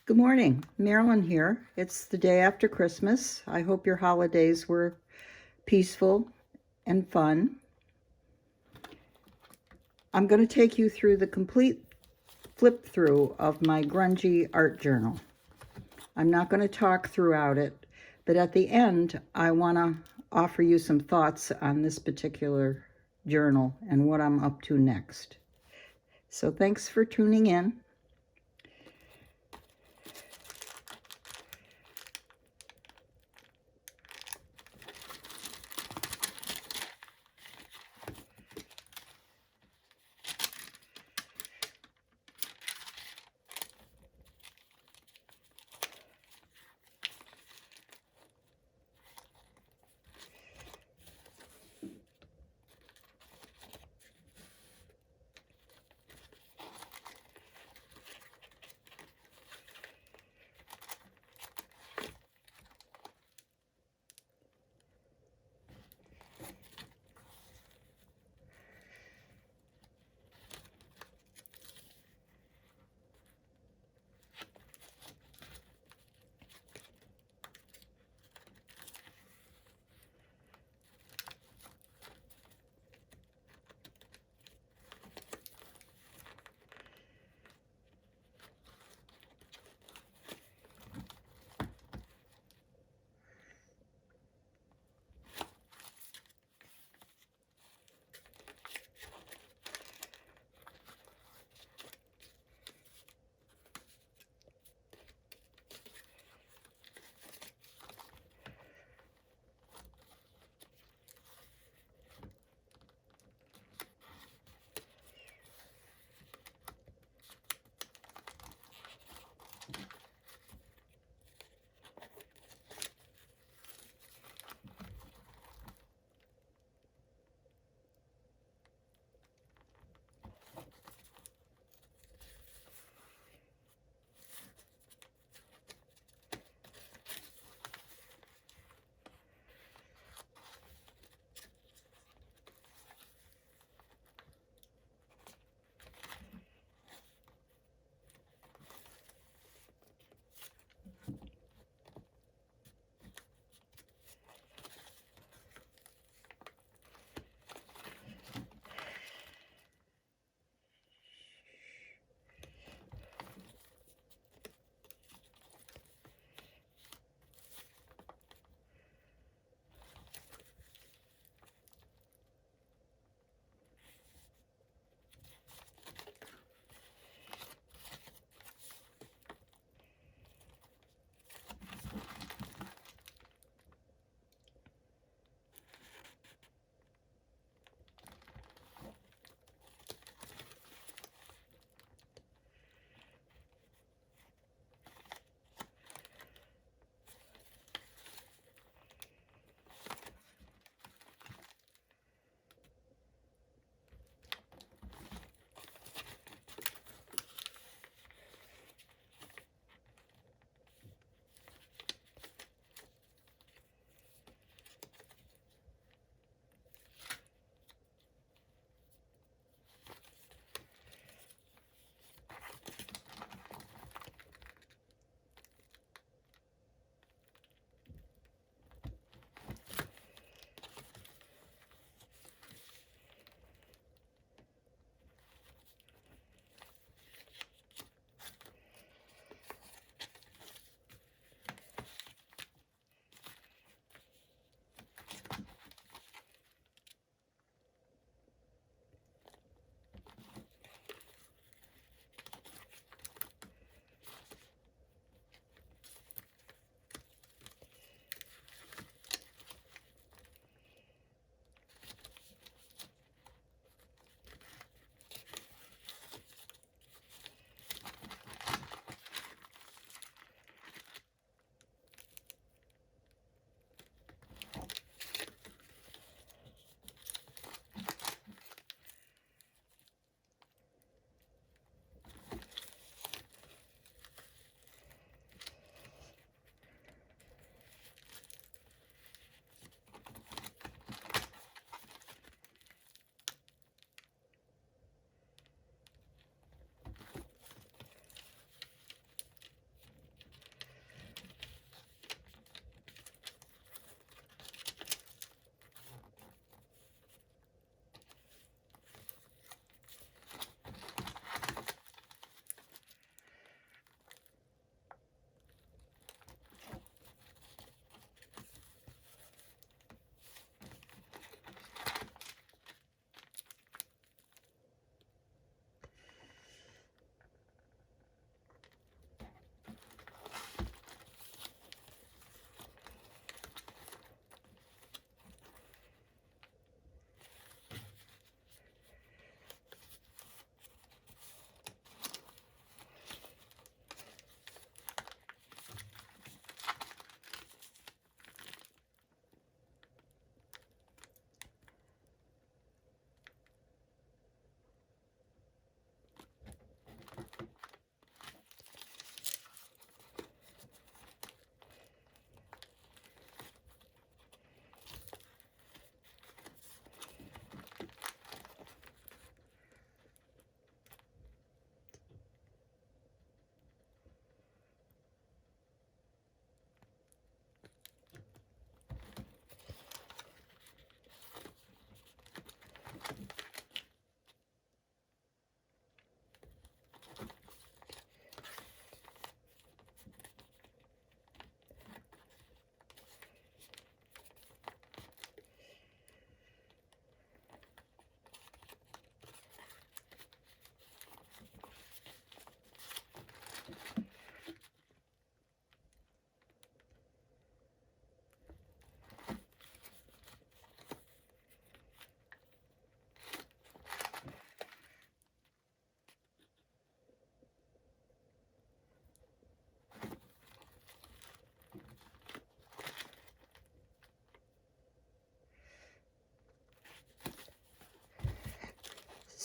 Good morning, Marilyn here. It's the day after Christmas. I hope your holidays were peaceful and fun. I'm going to take you through the complete flip through of my Grungy Art Journal. I'm not going to talk throughout it, but at the end, I want to offer you some thoughts on this particular journal and what I'm up to next. So thanks for tuning in.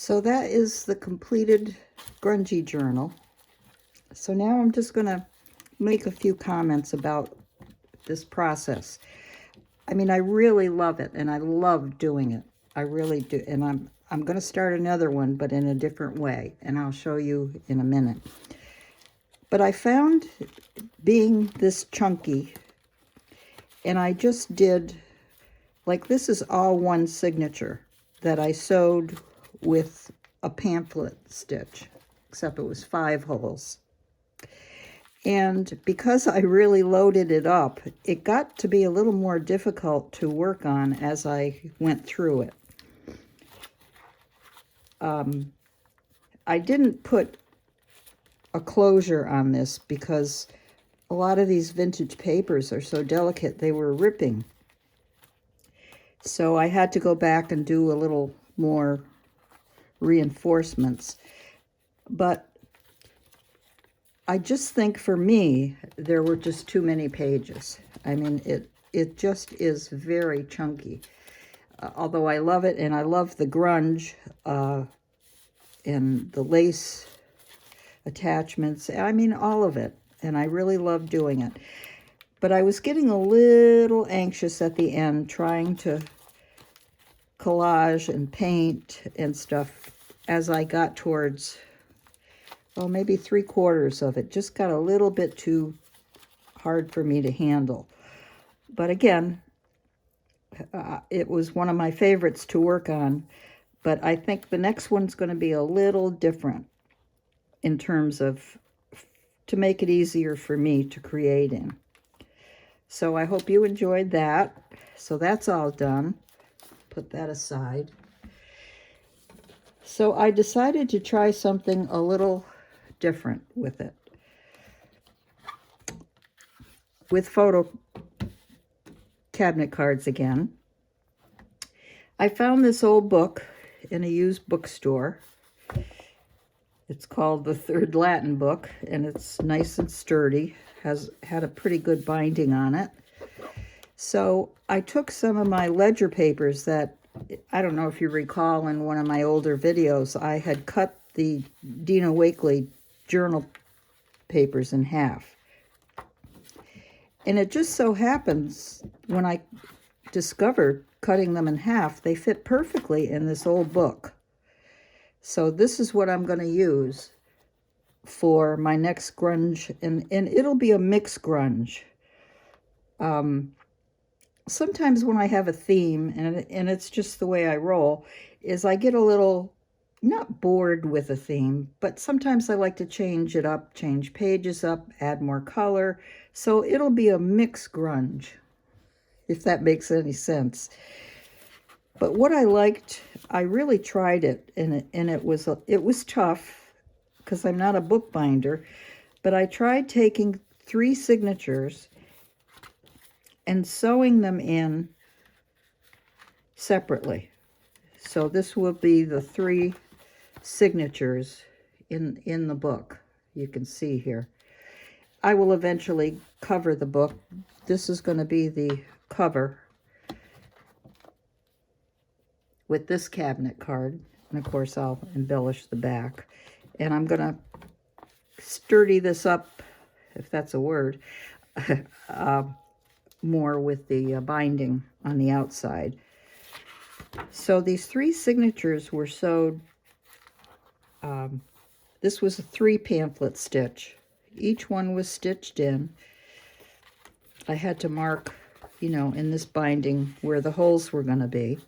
So that is the completed Grungy journal. So now I'm just going to make a few comments about this process. I mean, I really love it, and I love doing it. I really do. And I'm going to start another one, but in a different way, and I'll show you in a minute. But I found being this chunky, and I just did, like, this is all one signature that I sewed with a pamphlet stitch, except it was 5 holes. And because I really loaded it up, it got to be a little more difficult to work on as I went through it. I didn't put a closure on this because a lot of these vintage papers are so delicate, they were ripping. So I had to go back and do a little more reinforcements. But I just think for me, there were just too many pages. I mean, it just is very chunky. Although I love it, and I love the grunge and the lace attachments. I mean, all of it. And I really love doing it. But I was getting a little anxious at the end, trying to collage and paint and stuff as I got towards, well, maybe 3/4 of it. Just got a little bit too hard for me to handle. But again, it was one of my favorites to work on. But I think the next one's going to be a little different in terms of, to make it easier for me to create in. So I hope you enjoyed that. So that's all done. Put that aside. So I decided to try something a little different with it. With photo cabinet cards again. I found this old book in a used bookstore. It's called The Third Latin Book, and it's nice and sturdy. Had a pretty good binding on it. So I took some of my ledger papers that, I don't know if you recall in one of my older videos, I had cut the Dina Wakley journal papers in half. And it just so happens, when I discovered cutting them in half, they fit perfectly in this old book. So this is what I'm going to use for my next grunge, and it'll be a mixed grunge. Sometimes when I have a theme, and it's just the way I roll, is I get a little, not bored with a theme, but sometimes I like to change it up, change pages up, add more color. So it'll be a mixed grunge, if that makes any sense. But what I liked, I really tried it, and it was tough because I'm not a bookbinder, but I tried taking 3 signatures and sewing them in separately. So this will be the 3 signatures in the book. You can see here. I will eventually cover the book. This is going to be the cover with this cabinet card. And of course, I'll embellish the back. And I'm going to sturdy this up, if that's a word, more with the binding on the outside. So these 3 signatures were sewed. This was a 3 pamphlet stitch. Each one was stitched in. I had to mark, you know, in this binding where the holes were going to be.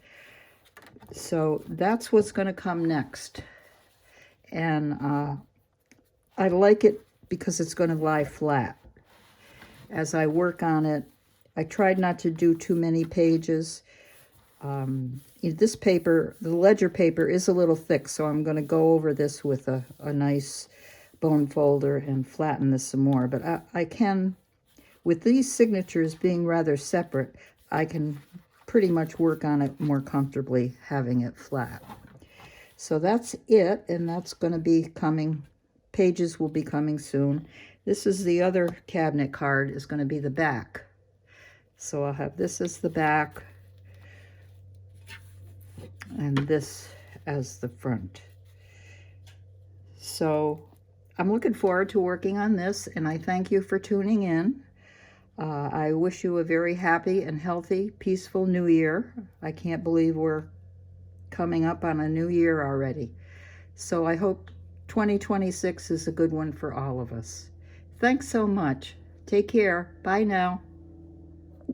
So that's what's going to come next. And I like it because it's going to lie flat. As I work on it, I tried not to do too many pages. This paper, the ledger paper, is a little thick, so I'm going to go over this with a nice bone folder and flatten this some more. But I can, with these signatures being rather separate, I can pretty much work on it more comfortably having it flat. So that's it, and that's going to be coming. Pages will be coming soon. This is the other cabinet card, is going to be the back. So I'll have this as the back, and this as the front. So I'm looking forward to working on this, and I thank you for tuning in. I wish you a very happy and healthy, peaceful new year. I can't believe we're coming up on a new year already. So I hope 2026 is a good one for all of us. Thanks so much. Take care. Bye now.